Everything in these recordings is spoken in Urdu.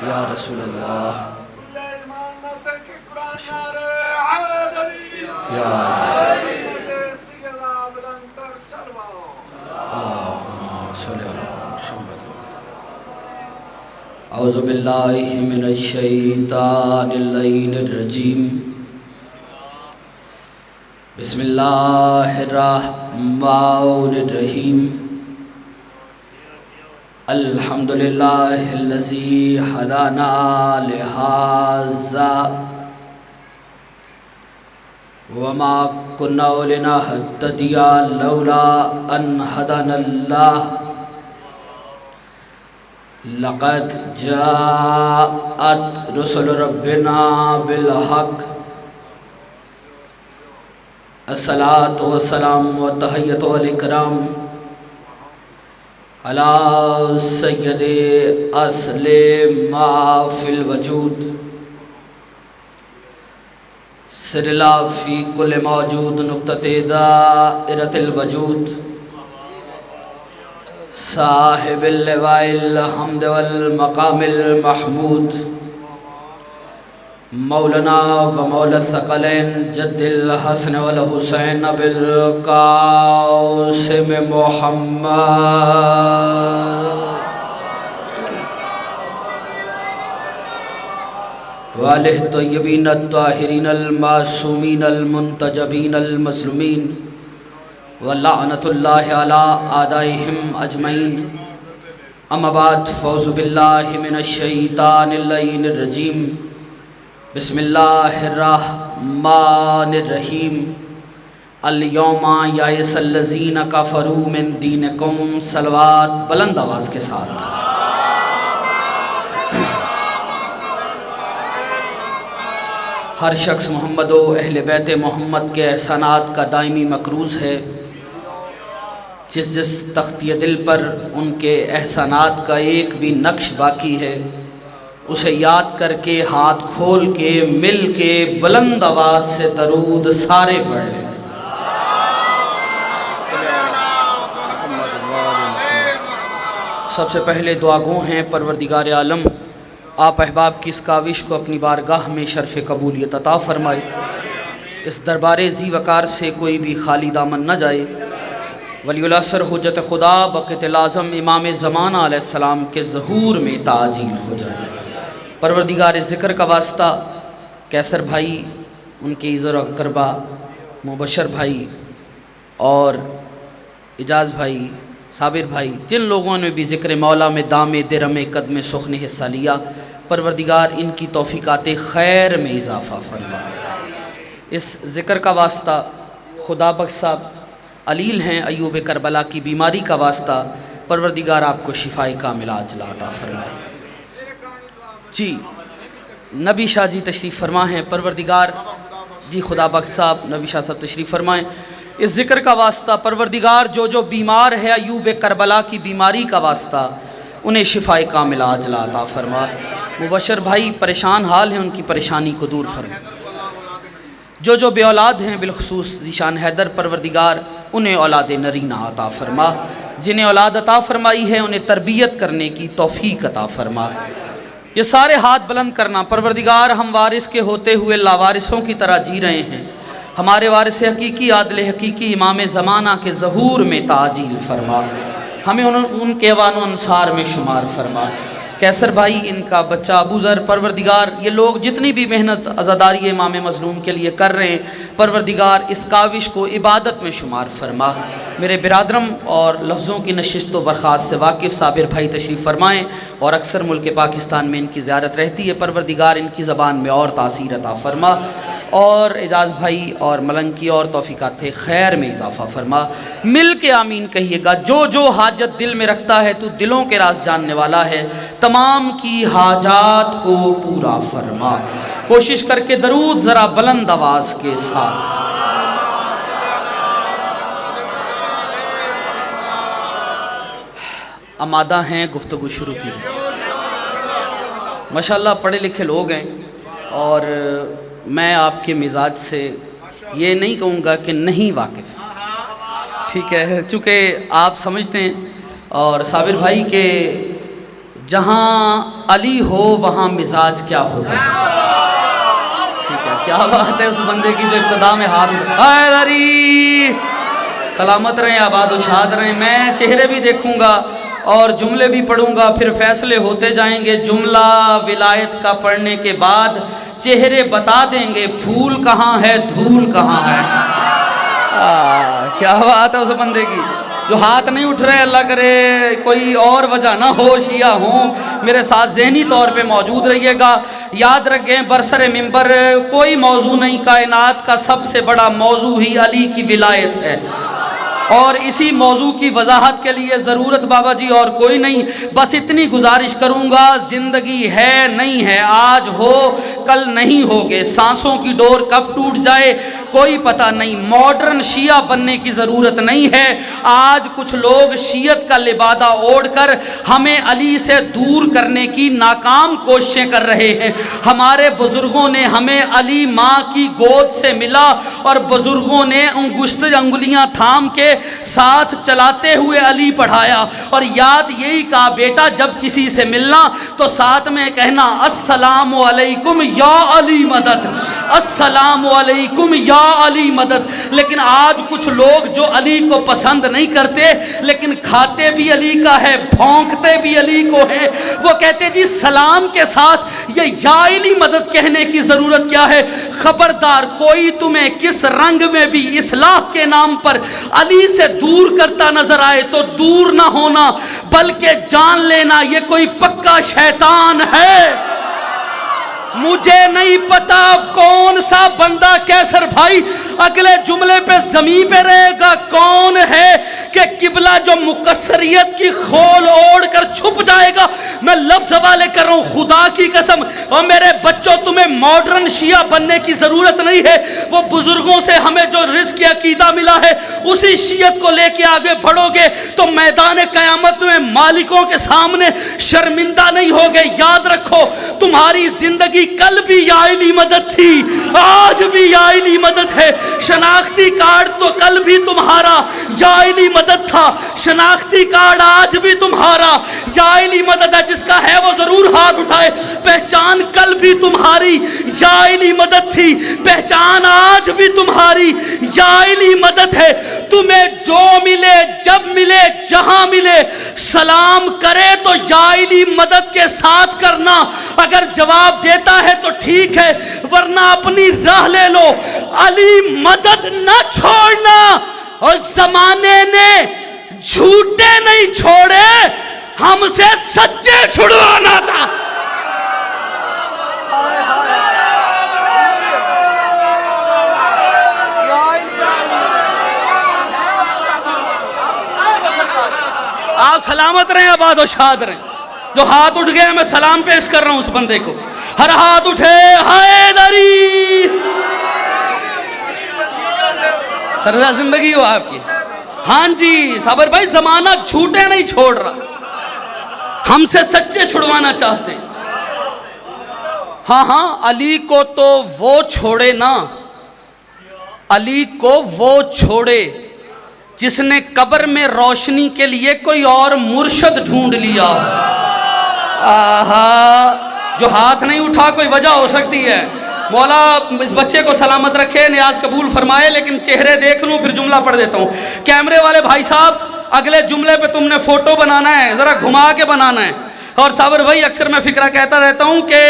یا رسول اللہ یا اللہم صلی علی محمد۔ اعوذ باللہ من الشیطان اللعین الرجیم، بسم اللہ الرحمن الرحیم، الحمدللہ الذی ہدانا لہذا وما كنا لنهتدي لولا أن هدانا الله لقد جاءت رسل ربنا بالحق الصلاة والسلام والتحية والإكرام على سيد أصل ما في الوجود سر اللہ فی کل موجود نقطۃ دائرۃ الوجود صاحب اللواء الحمد والمقام المحمود مولانا و مولا الثقلین جد الحسن والحسین بالقاسم محمد والہ طیبین الطاہرین المعصومین المنتجبین المظلومین ولعنۃ اللہ علی اعدائہم اجمعین، اما بعد فاعوذ باللہ من الشیطان اللعین الرجیم، بسم اللہ الرحمن الرحیم، الیوم یئس الذین کفروا من دینکم، صلوات بلند آواز کے ساتھ۔ ہر شخص محمد و اہل بیت محمد کے احسانات کا دائمی مقروض ہے۔ جس جس تختی دل پر ان کے احسانات کا ایک بھی نقش باقی ہے، اسے یاد کر کے ہاتھ کھول کے مل کے بلند آواز سے درود سارے پڑھ لیں۔ سب سے پہلے دعا گو ہیں پروردگار عالم آپ احباب کی اس کاوش کو اپنی بارگاہ میں شرف قبولیت عطا فرمائے، اس دربار ذی وقار سے کوئی بھی خالی دامن نہ جائے۔ ولی الاثر حجت خدا بقیت اعظم امام زمانہ علیہ السلام کے ظہور میں تعجیل ہو جائے۔ پروردگار ذکر کا واسطہ کیسر بھائی، ان کے عزر و اقربا، مبشر بھائی اور اجاز بھائی، صابر بھائی، جن لوگوں نے بھی ذکر مولا میں دام درم قدم سخن حصہ لیا، پروردگار ان کی توفیقات خیر میں اضافہ فرما۔ اس ذکر کا واسطہ خدا بخش صاحب علیل ہیں، ایوب کربلا کی بیماری کا واسطہ پروردگار آپ کو شفائے کاملہ عاجلہ عطا فرمائے۔ جی نبی شاہ جی تشریف فرما ہیں، پروردگار جی خدا بخش صاحب نبی شاہ صاحب تشریف فرمائیں۔ اس ذکر کا واسطہ پروردگار جو بیمار ہے ایوب کربلا کی بیماری کا واسطہ انہیں شفائے کاملہ عاجلہ عطا فرما۔ مبشر بھائی پریشان حال ہیں، ان کی پریشانی کو دور فرما۔ جو بے اولاد ہیں بالخصوص ذیشان حیدر، پروردگار انہیں اولاد نرینہ عطا فرما۔ جنہیں اولاد عطا فرمائی ہے انہیں تربیت کرنے کی توفیق عطا فرما۔ یہ سارے ہاتھ بلند کرنا، پروردگار ہم وارث کے ہوتے ہوئے لاوارثوں کی طرح جی رہے ہیں، ہمارے وارث حقیقی عادل حقیقی امام زمانہ کے ظہور میں تعجیل فرما، ہمیں ان کے وان و انصار میں شمار فرما۔ کیسر بھائی ان کا بچہ ابو ذر، پروردگار یہ لوگ جتنی بھی محنت عزاداری امام مظلوم کے لیے کر رہے ہیں، پروردگار اس کاوش کو عبادت میں شمار فرما۔ میرے برادرم اور لفظوں کی نشست و برخاست سے واقف صابر بھائی تشریف فرمائیں، اور اکثر ملک پاکستان میں ان کی زیارت رہتی ہے، پروردگار ان کی زبان میں اور تاثیر عطا فرما، اور اعجاز بھائی اور ملنگ کی اور توفیقات خیر میں اضافہ فرما۔ مل کے آمین کہیے گا۔ جو حاجت دل میں رکھتا ہے تو دلوں کے راز جاننے والا ہے، تمام کی حاجات کو پورا فرما۔ کوشش کر کے درود ذرا بلند آواز کے ساتھ۔ آمادہ ہیں، گفتگو شروع کیجیے۔ ماشاءاللہ پڑھے لکھے لوگ ہیں، اور میں آپ کے مزاج سے یہ نہیں کہوں گا کہ نہیں واقف، ٹھیک ہے، چونکہ آپ سمجھتے ہیں، اور صابر بھائی کے جہاں علی ہو وہاں مزاج کیا ہوگا. ٹھیک ہے, کیا بات ہے اس بندے کی جو ابتدا میں ہاتھ حیدری. سلامت رہیں, آباد و شاد رہیں. میں چہرے بھی دیکھوں گا اور جملے بھی پڑھوں گا, پھر فیصلے ہوتے جائیں گے. جملہ ولایت کا پڑھنے کے بعد چہرے بتا دیں گے پھول کہاں ہے دھول کہاں ہے. کیا بات ہے اس بندے کی جو ہاتھ نہیں اٹھ رہے. اللہ کرے کوئی اور وجہ نہ ہو, شیعہ ہوں میرے ساتھ ذہنی طور پہ موجود رہیے گا. یاد رکھیں برسر ممبر کوئی موضوع نہیں, کائنات کا سب سے بڑا موضوع ہی علی کی ولایت ہے, اور اسی موضوع کی وضاحت کے لیے ضرورت بابا جی اور کوئی نہیں. بس اتنی گزارش کروں گا, زندگی ہے نہیں ہے, آج ہو کل نہیں ہوگے, سانسوں کی ڈور کب ٹوٹ جائے کوئی پتہ نہیں. ماڈرن شیعہ بننے کی ضرورت نہیں ہے. آج کچھ لوگ شیعت کا لبادہ اوڑھ کر ہمیں علی سے دور کرنے کی ناکام کوششیں کر رہے ہیں. ہمارے بزرگوں نے ہمیں علی ماں کی گود سے ملا, اور بزرگوں نے انگلیاں تھام کے ساتھ چلاتے ہوئے علی پڑھایا, اور یاد یہی کہا بیٹا جب کسی سے ملنا تو ساتھ میں کہنا السلام علیکم یا علی مدد, السلام علیکم یا علی مدد. لیکن آج کچھ لوگ جو علی کو پسند نہیں کرتے لیکن کھاتے بھی علی کا ہے, بھونکتے بھی علی کو ہے, وہ کہتے جی سلام کے ساتھ یہ یا علی مدد کہنے کی ضرورت کیا ہے. خبردار کوئی تمہیں کس رنگ میں بھی اصلاح کے نام پر علی سے دور کرتا نظر آئے تو دور نہ ہونا بلکہ جان لینا یہ کوئی پکا شیطان ہے. مجھے نہیں پتا کون سا بندہ کیسر بھائی اگلے جملے پہ زمین پہ رہے گا, کون ہے کہ قبلہ جو مقصریت کی خول اوڑھ کر چھپ جائے گا. میں لفظ حوالے کر رہا ہوں خدا کی قسم, اور میرے بچوں تمہیں ماڈرن شیعہ بننے کی ضرورت نہیں ہے. وہ بزرگوں سے ہمیں جو رزق عقیدہ ملا ہے اسی شیعت کو لے کے آگے بڑھو گے تو میدان قیامت میں مالکوں کے سامنے شرمندہ نہیں ہوگے. یاد رکھو تمہاری زندگی کل بھی یا علی مدد تھی, آج بھی یا علی مدد ہے. شناختی کارڈ تو کل بھی تمہارا یا علی مدد تھا, شناختی کارڈ آج بھی تمہارا یا علی مدد ہے. جس کا ہے وہ ضرور ہاتھ اٹھائے. پہچان کل بھی تمہاری یا علی مدد تھی, پہچان آج بھی تمہاری یا علی مدد ہے. تمہیں جو ملے جب ملے جہاں ملے سلام کرے تو یا علی مدد کے ساتھ کرنا. اگر جواب دیتا ہے تو ٹھیک ہے, ورنہ اپنی راہ لے لو. علی مدد نہ چھوڑنا. اور زمانے نے جھوٹے نہیں چھوڑے, ہم سے سچے چھڑوانا تھا. آپ سلامت رہیں, آباد و شاد رہیں. جو ہاتھ اٹھ گئے میں سلام پیش کر رہا ہوں اس بندے کو. ہر ہاتھ اٹھے حیدری. سرزا زندگی ہو آپ کی. ہاں جی صابر بھائی زمانہ جھوٹے نہیں چھوڑ رہا, ہم سے سچے چھڑوانا چاہتے ہیں. ہاں ہاں علی کو تو وہ چھوڑے نا, علی کو وہ چھوڑے جس نے قبر میں روشنی کے لیے کوئی اور مرشد ڈھونڈ لیا. جو ہاتھ نہیں اٹھا کوئی وجہ ہو سکتی ہے. مولا اس بچے کو سلامت رکھے, نیاز قبول فرمائے. لیکن چہرے دیکھ لوں پھر جملہ پڑھ دیتا ہوں. کیمرے والے بھائی صاحب اگلے جملے پہ تم نے فوٹو بنانا ہے, ذرا گھما کے بنانا ہے. اور صابر بھائی اکثر میں فکرہ کہتا رہتا ہوں کہ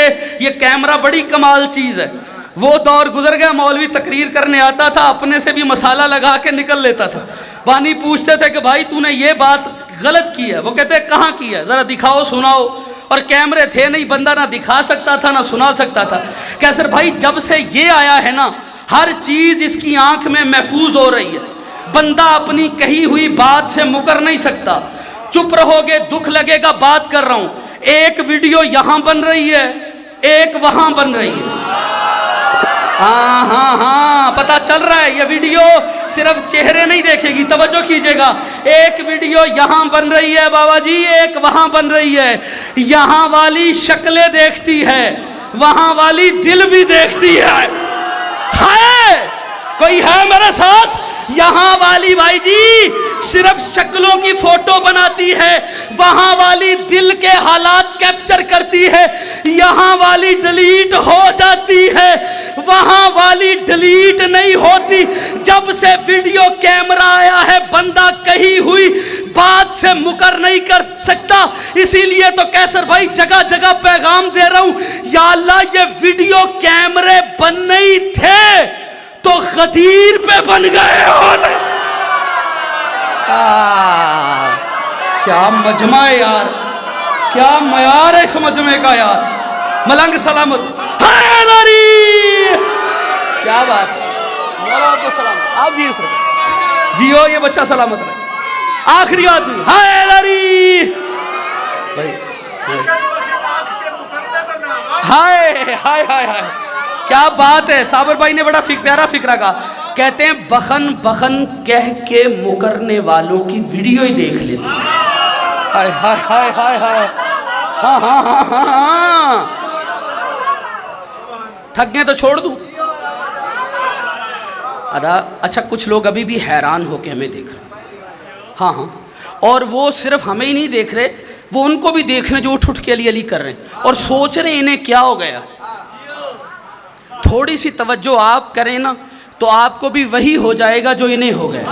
یہ کیمرہ بڑی کمال چیز ہے. وہ دور گزر گیا مولوی تقریر کرنے آتا تھا, اپنے سے بھی مسالہ لگا کے نکل لیتا تھا. بانی پوچھتے تھے کہ بھائی تو نے یہ بات غلط کی ہے, وہ کہتے کہاں کی ہے, ذرا دکھاؤ سناؤ. اور کیمرے تھے نہیں, بندہ نہ دکھا سکتا تھا نہ سنا سکتا تھا. کیسر بھائی جب سے یہ آیا ہے نا ہر چیز اس کی آنکھ میں محفوظ ہو رہی ہے. بندہ اپنی کہی ہوئی بات سے مکر نہیں سکتا. چپ رہو گے دکھ لگے گا. بات کر رہا ہوں, ایک ویڈیو یہاں بن رہی ہے, ایک وہاں بن رہی ہے. ہاں پتا چل رہا ہے. یہ ویڈیو صرف چہرے نہیں دیکھے گی, توجہ کیجئے گا. ایک ویڈیو یہاں بن رہی ہے بابا جی, ایک وہاں بن رہی ہے. یہاں والی شکلیں دیکھتی ہے, وہاں والی دل بھی دیکھتی ہے. کوئی ہے میرے ساتھ؟ یہاں والی بھائی جی صرف شکلوں کی فوٹو بناتی ہے، وہاں والی دل کے حالات کیپچر کرتی ہے، یہاں والی ڈیلیٹ ہو جاتی ہے، وہاں والی ڈیلیٹ نہیں ہوتی۔ جب سے ویڈیو کیمرہ آیا ہے بندہ کہی ہوئی بات سے مکر نہیں کر سکتا، اسی لیے تو کیسر بھائی جگہ جگہ پیغام دے رہا ہوں، یا اللہ یہ ویڈیو کیمرے بن نہیں تھے تو غدیر پہ بن گئے ہوتے۔ کیا مجمع ہے یار، کیا معیار ہے اس مجمع کا یار۔ ملنگ سلامت، حیدری، کیا بات ہے، آپ جی اس جیو، یہ بچہ سلامت رہے۔ آخری آدمی حیدری بھائی، ہائے ہائے ہائے ہائے، کیا بات ہے۔ صابر بھائی نے بڑا پیارا فکرہ کہا، کہتے ہیں بخن بخن کہہ کے مکرنے والوں کی ویڈیو ہی دیکھ لیتے ہیں۔ ہائے ہائے ہائے ہائے ہائے، ہاں ہاں ہاں ہاں ہاں، تھک گئے تو چھوڑ دوں۔ اچھا کچھ لوگ ابھی بھی حیران ہو کے ہمیں دیکھ رہے ہیں، ہاں ہاں، اور وہ صرف ہمیں ہی نہیں دیکھ رہے، وہ ان کو بھی دیکھ رہے ہیں جو اٹھ اٹھ کے علی علی کر رہے ہیں اور سوچ رہے ہیں انہیں کیا ہو گیا۔ تھوڑی سی توجہ آپ کریں نا تو آپ کو بھی وہی ہو جائے گا جو انہیں ہو گیا۔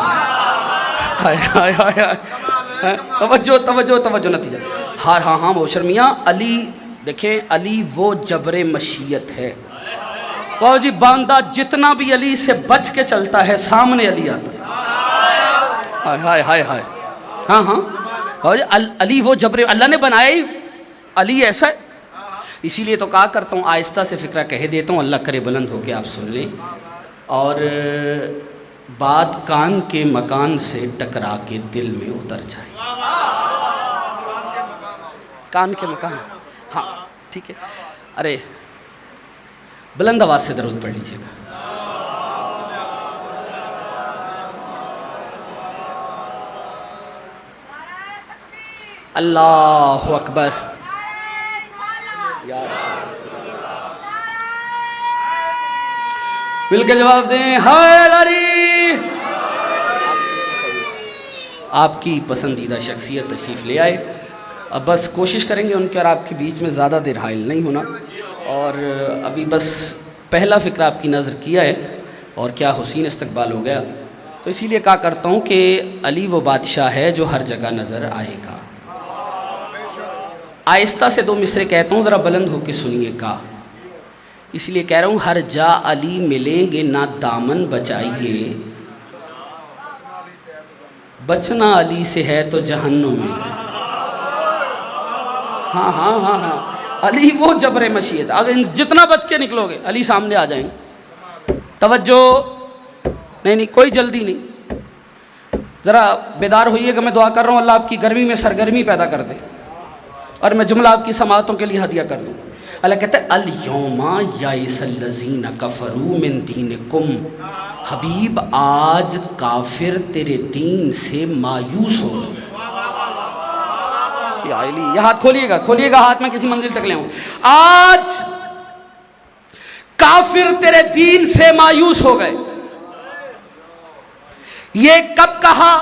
ہائے ہائے ہائے ہائے، توجہ توجہ توجہ، نتیجہ ہاں ہاں ہاں وہ شرمیاں علی، دیکھیں علی وہ جبر مشیت ہے، وہ جی باندھا جتنا بھی علی سے بچ کے چلتا ہے سامنے علی آتا ہے۔ ہائے ہائے ہائے ہائے، ہاں ہاں، علی وہ جبر، اللہ نے بنایا ہی علی ایسا ہے، اسی لیے تو کہا کرتا ہوں آہستہ سے فکرہ کہہ دیتا ہوں، اللہ کرے بلند ہو کے آپ سن لیں، اور بات کان کے مکان سے ٹکرا کے دل میں اتر جائے۔ کان کے مکان، ہاں ٹھیک ہے، ارے بلند آواز سے درود پڑھ لیجیے گا۔ اللہ اکبر، مل کے جواب دیں، حیدری۔ آپ کی پسندیدہ شخصیت تشریف لے آئے، اب بس کوشش کریں گے ان کے اور آپ کے بیچ میں زیادہ دیر حائل نہیں ہونا، اور ابھی بس پہلا فکرہ آپ کی نظر کیا ہے اور کیا حسین استقبال ہو گیا، تو اسی لیے کہا کرتا ہوں کہ علی وہ بادشاہ ہے جو ہر جگہ نظر آئے گا۔ آہستہ سے دو مصرے کہتا ہوں، ذرا بلند ہو کے سنیے گا، اس لیے کہہ رہا ہوں ہر جا علی ملیں گے نہ دامن بچائیے، بچنا علی سے ہے تو جہنم میں۔ ہاں ہاں ہاں ہاں، علی وہ جبر مشیت، اگر جتنا بچ کے نکلو گے علی سامنے آ جائیں گے۔ توجہ، نہیں نہیں کوئی جلدی نہیں، ذرا بیدار ہوئیے گا، میں دعا کر رہا ہوں اللہ آپ کی گرمی میں سرگرمی پیدا کر دے، اور میں جملہ آپ کی سماعتوں کے لیے ہدیہ کر دوں۔ اللہ کہتا ہے الیوم یائس الذین کفروا من دینکم، حبیب آج کافر تیرے دین سے مایوس ہو گئے۔ یہ ہاتھ کھولیے گا ہاتھ میں کسی منزل تک لے آؤں، آج کافر تیرے دین سے مایوس ہو گئے۔ یہ کب کہا؟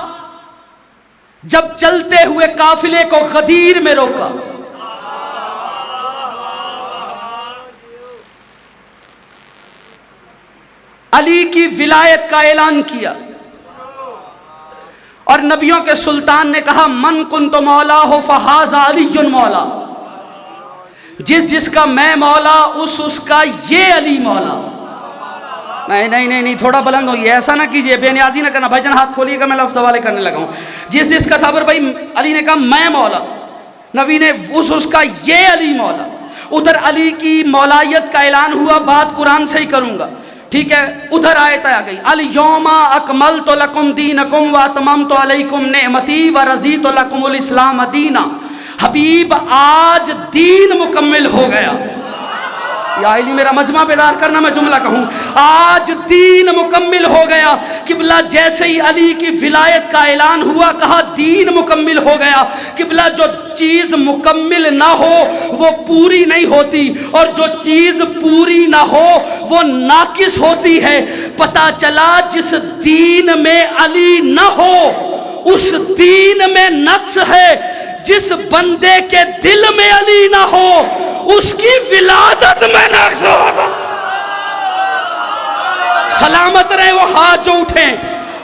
جب چلتے ہوئے قافلے کو غدیر میں روکا۔ علی کی ولایت کا اعلان کیا، اور نبیوں کے سلطان نے کہا من کنت مولا ہو فہذا علی مولا، جس کا میں مولا اس کا یہ علی مولا۔ نہیں نہیں نہیں نہیں، تھوڑا بلند ہوئیے، ایسا نہ کیجئے، بے نیازی نہ کرنا، بھائی جان ہاتھ کھولیے گا، میں لفظ حوالے کرنے لگا ہوں۔ جس کا صابر بھائی علی نے کہا میں مولا، نبی نے اس کا یہ علی مولا، ادھر علی کی مولایت کا اعلان ہوا، بات قرآن سے ہی کروں گا، ٹھیک ہے؟ ادھر آیت آ گئی الیوم اکملت لکم دینکم واتممت علیکم نعمتی ورضیت لکم الاسلام دینا، حبیب آج دین مکمل ہو گیا۔ یا علی میرا مجمع بیدار کرنا، میں جملہ کہوں، آج دین مکمل ہو گیا۔ قبلہ جیسے ہی علی کی ولایت کا اعلان ہوا کہا دین مکمل ہو گیا۔ قبلہ جو چیز مکمل نہ ہو وہ پوری نہیں ہوتی، اور جو چیز پوری نہ ہو وہ ناقص ہوتی ہے۔ پتہ چلا جس دین میں علی نہ ہو اس دین میں نقص ہے جس بندے کے دل میں علی نہ ہو اس کی ولادت میں نقص ہوتا. سلامت رہے وہ ہاتھ جو اٹھیں.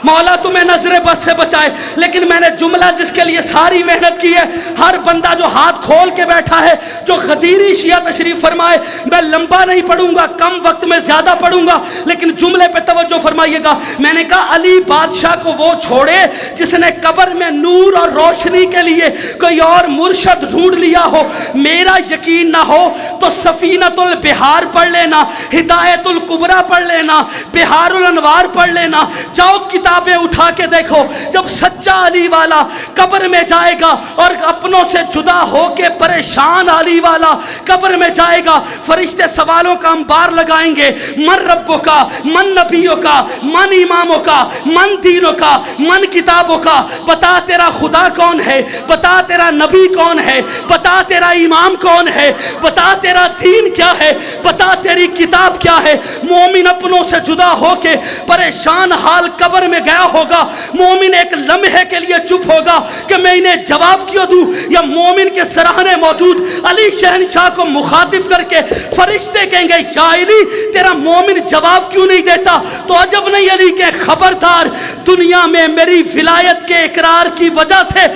مولا تمہیں نظر بد سے بچائے. لیکن میں نے جملہ جس کے لیے ساری محنت کی ہے, ہر بندہ جو ہاتھ کھول کے بیٹھا ہے, جو غدیری شیعہ تشریف فرمائے, میں لمبا نہیں پڑھوں گا, کم وقت میں زیادہ پڑھوں گا, لیکن جملے پہ توجہ فرمائیے گا. میں نے کہا علی بادشاہ کو وہ چھوڑے جس نے قبر میں نور اور روشنی کے لیے کوئی اور مرشد ڈھونڈ لیا ہو. میرا یقین نہ ہو تو سفینۃ البحار پڑھ لینا, ہدایت الکبریٰ پڑھ لینا, بحار الانوار پڑھ لینا. جاؤ کتابیں اٹھا کے دیکھو. جب سچا علی والا قبر میں جائے گا اور اپنوں سے جدا ہو کے پریشان علی والا قبر میں جائے گا, فرشتے سوالوں کا انبار لگائیں گے. من ربوں کا, من نبیوں کا, من اماموں کا, من دینوں کا, من کتابوں کا. بتا تیرا خدا کون ہے, بتا تیرا نبی کون ہے, بتا تیرا امام کون ہے, بتا تیرا دین کیا ہے, بتا تیری کتاب کیا ہے. مومن اپنوں سے جدا ہو کے پریشان حال قبر میں گیا ہوگا. مومن ایک لمحے کے لیے چپ ہوگا کہ میں انہیں جواب کیوں دوں, یا مومن کے سراہنے موجود علی شہنشاہ کو مخاطب کر کے فرشتے کہیں گے یا علی تیرا مومن جواب کیوں نہیں دیتا. تو عجب نہیں علی کے خبردار, دنیا میں میری ولایت کے اقرار کی وجہ سے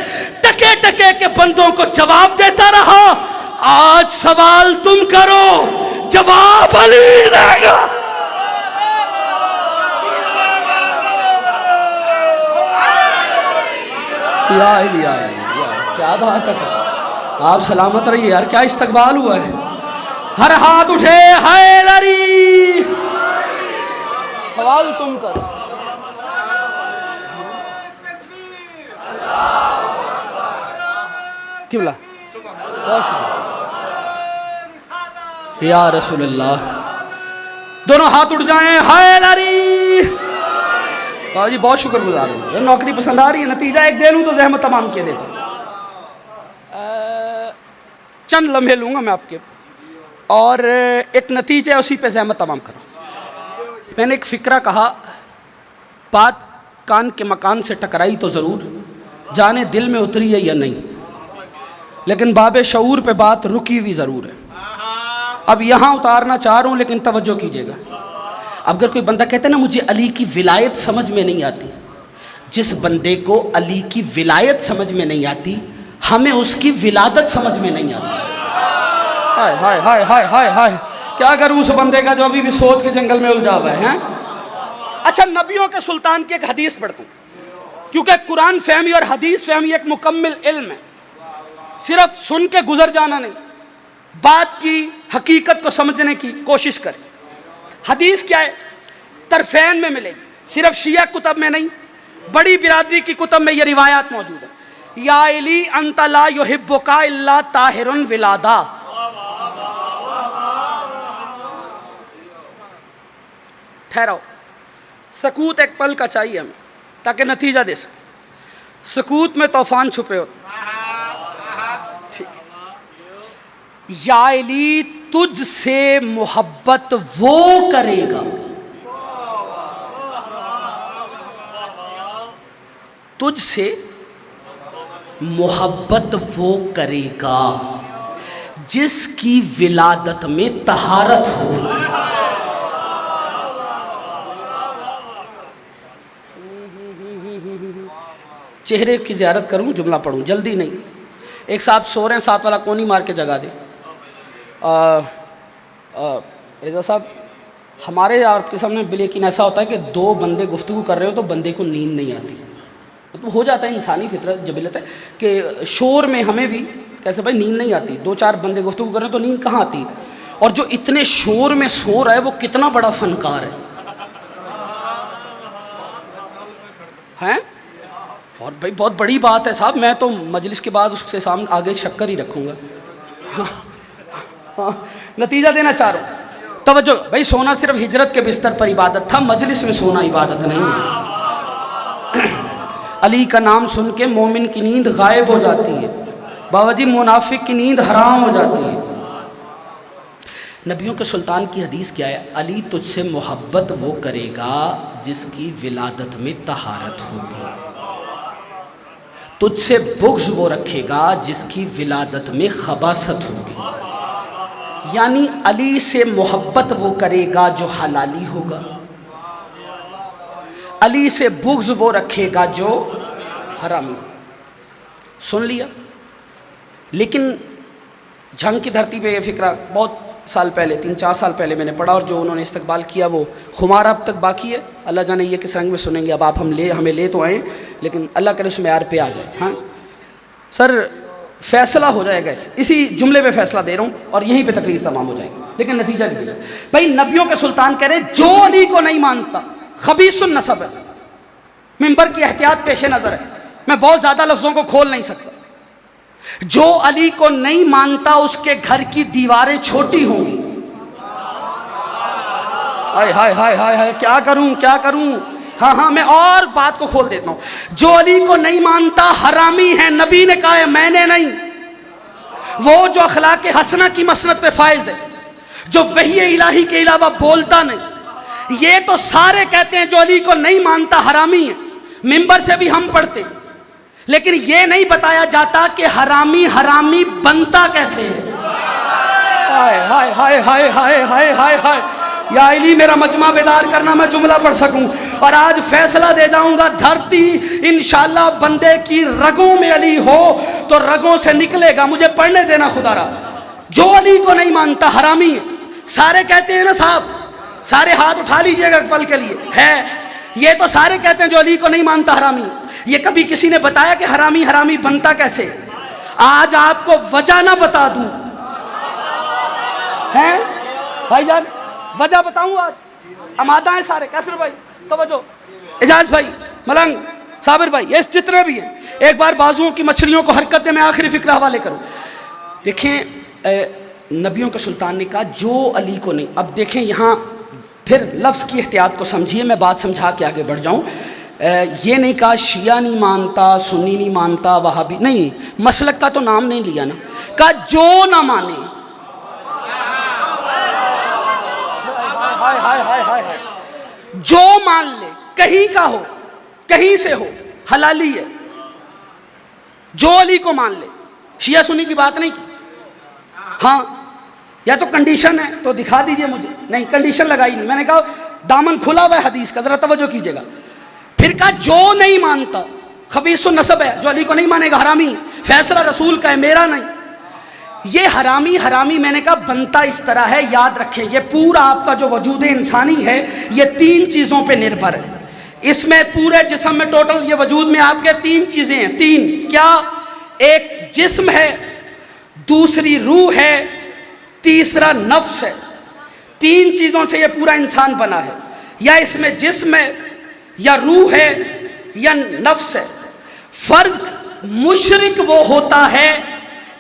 ٹکے ٹکے کے بندوں کو جواب دیتا رہا. آج سوال تم کرو, جواب علی دے گا. یا علی, یا علی, کیا بات ہے سر, آپ سلامت رہیے یار. کیا استقبال ہوا ہے. ہر ہاتھ اٹھے, حیدری. سوال تم کرو. قبلہ یا رسول اللہ. دونوں ہاتھ اٹھ جائیں, حیدری. جی بہت شکر گزار ہوں, نوکری پسند آ رہی ہے. نتیجہ ایک دے لوں تو زحمت تمام کیے دیتا ہوں. چند لمحے لوں گا میں آپ کے, اور ایک نتیجہ ہے اسی پہ زحمت تمام کروں. میں نے ایک فکرہ کہا, بات کان کے مکان سے ٹکرائی تو ضرور, جانے دل میں اتری ہے یا نہیں, لیکن باب شعور پہ بات رکی ہوئی ضرور ہے. اب یہاں اتارنا چاہ رہا ہوں لیکن توجہ کیجیے گا. اگر کوئی بندہ کہتا ہے نا مجھے علی کی ولایت سمجھ میں نہیں آتی, جس بندے کو علی کی ولایت سمجھ میں نہیں آتی ہمیں اس کی ولادت سمجھ میں نہیں آتی. ہائے ہائے ہائے ہائے ہائے ہائے, کیا کروں اس بندے کا جو ابھی بھی سوچ کے جنگل میں الجھا ہوا ہے. اچھا, نبیوں کے سلطان کی ایک حدیث پڑھتا ہوں, کیونکہ قرآن فہمی اور حدیث فہمی ایک مکمل علم ہے. صرف سن کے گزر جانا نہیں, بات کی حقیقت کو سمجھنے کی کوشش کریں. حدیث کیا ہے, طرفین میں ملے گی, صرف شیعہ کتب میں نہیں, بڑی برادری کی کتب میں یہ روایات موجود ہے. یا علی انت لا یحبک الا طاہر ولادا. ٹھہراؤ, سکوت ایک پل کا چاہیے ہمیں تاکہ نتیجہ دے سکے. سکوت میں طوفان چھپے ہوتے. ٹھیک ہے. یا علی تجھ سے محبت وہ کرے گا, تجھ سے محبت وہ کرے گا جس کی ولادت میں طہارت ہو. چہرے کی زیارت کروں, جملہ پڑھوں, جلدی نہیں. ایک صاحب سو رہے ہیں, ساتھ والا کونی مار کے جگا دے. رضا صاحب, ہمارے آپ کے سامنے لیکن ایسا ہوتا ہے کہ دو بندے گفتگو کر رہے ہو تو بندے کو نیند نہیں آتی. مطلب ہو جاتا ہے, انسانی فطرت جبلت ہے کہ شور میں ہمیں بھی کیسے بھائی نیند نہیں آتی. دو چار بندے گفتگو کر رہے ہیں تو نیند کہاں آتی, اور جو اتنے شور میں سو رہا ہے وہ کتنا بڑا فنکار ہے. اور بھائی بہت بڑی بات ہے صاحب, میں تو مجلس کے بعد اس سے سامنے آگے شکر ہی رکھوں گا. نتیجہ دینا چاہ رہا ہوں, توجہ بھائی. سونا صرف ہجرت کے بستر پر عبادت تھا, مجلس میں سونا عبادت نہیں ہے. علی کا نام سن کے مومن کی نیند غائب ہو جاتی ہے, باوجہ منافق کی نیند حرام ہو جاتی ہے. نبیوں کے سلطان کی حدیث کیا ہے, علی تجھ سے محبت وہ کرے گا جس کی ولادت میں طہارت ہوگی. تجھ سے بغض وہ رکھے گا جس کی ولادت میں خباثت ہوگی، یعنی علی سے محبت وہ کرے گا جو حلالی ہوگا، علی سے بغض وہ رکھے گا جو حرامی۔ سن لیا؟ لیکن جنگ کی دھرتی پہ یہ فکرہ بہت سال پہلے 3-4 سال پہلے میں نے پڑھا، اور جو انہوں نے استقبال کیا وہ خمار اب تک باقی ہے۔ اللہ جانے یہ کس رنگ میں سنیں گے، اب آپ ہمیں لے تو آئیں، لیکن اللہ کرے اس معیار پہ آ جائے۔ ہاں سر فیصلہ ہو جائے گا، اسی جملے پہ فیصلہ دے رہا ہوں، اور یہیں پہ تقریر تمام ہو جائے گی، لیکن نتیجہ لیجیے بھائی، نبیوں کے سلطان کہہ رہے جو علی کو نہیں مانتا خبیث النسب ہے۔ منبر کی احتیاط پیش نظر ہے، میں بہت زیادہ لفظوں کو کھول نہیں سکتا۔ جو علی کو نہیں مانتا اس کے گھر کی دیواریں چھوٹی ہوں گی۔ ہائے ہائے ہائے ہائے ہائے، کیا کروں۔ ہاں میں اور بات کو کھول دیتا ہوں۔ جو علی کو نہیں مانتا حرامی ہے، نبی نے کہا ہے، میں نے نہیں۔ وہ جو اخلاق حسنہ کی مسند پہ فائز ہے، جو وحی الہی کے علاوہ بولتا نہیں، یہ تو سارے کہتے ہیں جو علی کو نہیں مانتا حرامی ہے۔ منبر سے بھی ہم پڑھتے ہیں، لیکن یہ نہیں بتایا جاتا کہ حرامی بنتا کیسے ہے۔ ہائے ہائے ہائے ہائے ہائے ہائے ہائے ہائے، یا علی میرا مجمع بیدار کرنا میں جملہ پڑھ سکوں، اور آج فیصلہ دے جاؤں گا۔ دھرتی انشاءاللہ بندے کی رگوں میں علی ہو تو رگوں سے نکلے گا، مجھے پڑھنے دینا خدا را۔ جو علی کو نہیں مانتا حرامی ہے، سارے کہتے ہیں نا صاحب، سارے ہاتھ اٹھا لیجئے گا پل کے لیے، ہے یہ تو سارے کہتے ہیں جو علی کو نہیں مانتا حرامی۔ یہ کبھی کسی نے بتایا کہ حرامی بنتا کیسے؟ آج آپ کو وجہ نہ بتا دوں، ہیں بھائی جان، وجہ بتاؤں آج؟ آمادہ ہیں سارے؟ کیسر بھائی توجہ، اجاز بھائی، ملنگ، صابر بھائی، یہ جتنے بھی ہیں، ایک بار بازوؤں کی مچھلیوں کو حرکت دے، میں آخری فکرہ حوالے کروں۔ دیکھیں نبیوں کے سلطان نے کہا جو علی کو نہیں۔ اب دیکھیں یہاں پھر لفظ کی احتیاط کو سمجھیے، میں بات سمجھا کے آگے بڑھ جاؤں۔ یہ نہیں کہا شیعہ نہیں مانتا، سنی نہیں مانتا، وہابی نہیں، مسلک کا تو نام نہیں لیا نا، کہا جو نہ مانے، جو مان لے، کہیں کا ہو، کہیں سے ہو، حلالی ہے، جو علی کو مان لے۔ شیعہ سنی کی بات نہیں کی، ہاں یا تو کنڈیشن ہے تو دکھا دیجئے مجھے، نہیں کنڈیشن لگائی نہیں، میں نے کہا دامن کھلا ہوا ہے حدیث کا، ذرا توجہ کیجئے گا۔ پھر کہا جو نہیں مانتا خبیث النسب ہے، جو علی کو نہیں مانے گا حرامی، فیصلہ رسول کا ہے، میرا نہیں۔ یہ حرامی میں نے کہا بنتا اس طرح ہے، یاد رکھیں یہ پورا آپ کا جو وجود انسانی ہے یہ 3 چیزوں پہ نربھر ہے۔ اس میں پورے جسم میں ٹوٹل یہ وجود میں آپ کے 3 چیزیں ہیں۔ 3 کیا؟ ایک جسم ہے، دوسری روح ہے، تیسرا نفس ہے۔ 3 چیزوں سے یہ پورا انسان بنا ہے، یا اس میں جسم ہے، یا روح ہے، یا نفس ہے۔ فرض مشرک وہ ہوتا ہے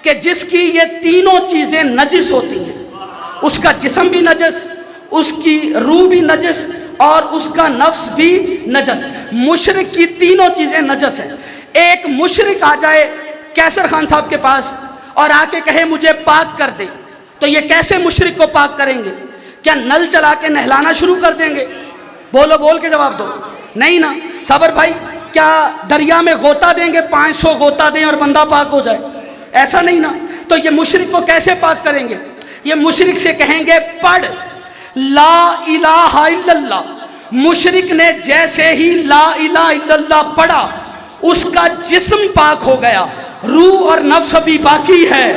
کہ جس کی یہ تینوں چیزیں نجس ہوتی ہیں، اس کا جسم بھی نجس، اس کی روح بھی نجس، اور اس کا نفس بھی نجس۔ مشرک کی تینوں چیزیں نجس ہیں۔ ایک مشرک آ جائے کیسر خان صاحب کے پاس اور آ کے کہے مجھے پاک کر دے، تو یہ کیسے مشرک کو پاک کریں گے؟ کیا نل چلا کے نہلانا شروع کر دیں گے؟ بولو، بول کے جواب دو۔ نہیں نا صابر بھائی، کیا دریا میں غوطہ دیں گے، 500 غوطہ دیں اور بندہ پاک ہو جائے؟ ایسا نہیں نا۔ تو یہ مشرک کو کیسے پاک کریں گے؟ یہ مشرک سے کہیں گے پڑھ لا الہ الا اللہ۔ مشرک نے جیسے ہی لا الہ الا اللہ پڑھا، اس کا جسم پاک ہو گیا، روح اور نفس بھی باقی ہے۔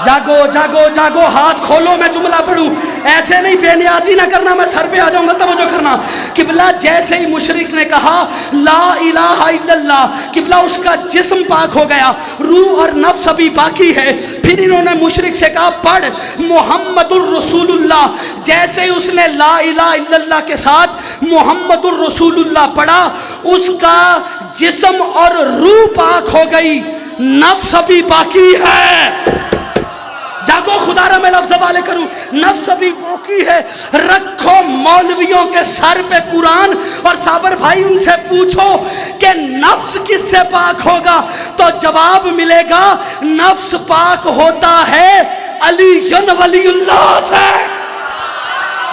جاگو جاگو جاگو، ہاتھ کھولو، میں جملہ پڑھوں، ایسے نہیں بے نیازی نہ کرنا، میں سر پہ آ جاؤں گا، توجہ کرنا۔ قبلہ جیسے ہی مشرک نے کہا لا الہ الا اللہ، قبلہ اس کا جسم پاک ہو گیا، روح اور نفس ابھی باقی ہے۔ پھر انہوں نے مشرک سے کہا پڑھ محمد الرسول اللہ۔ جیسے ہی اس نے لا الہ الا اللہ کے ساتھ محمد الرسول اللہ پڑھا، اس کا جسم اور روح پاک ہو گئی، نفس ابھی باقی ہے۔ جاگو خدا را، میں لفظ والے کروں، نفس ابھی باقی ہے۔ رکھو مولویوں کے سر پہ قرآن، اور صابر بھائی ان سے پوچھو کہ نفس کس سے پاک ہوگا، تو جواب ملے گا نفس پاک ہوتا ہے علی ولی اللہ سے۔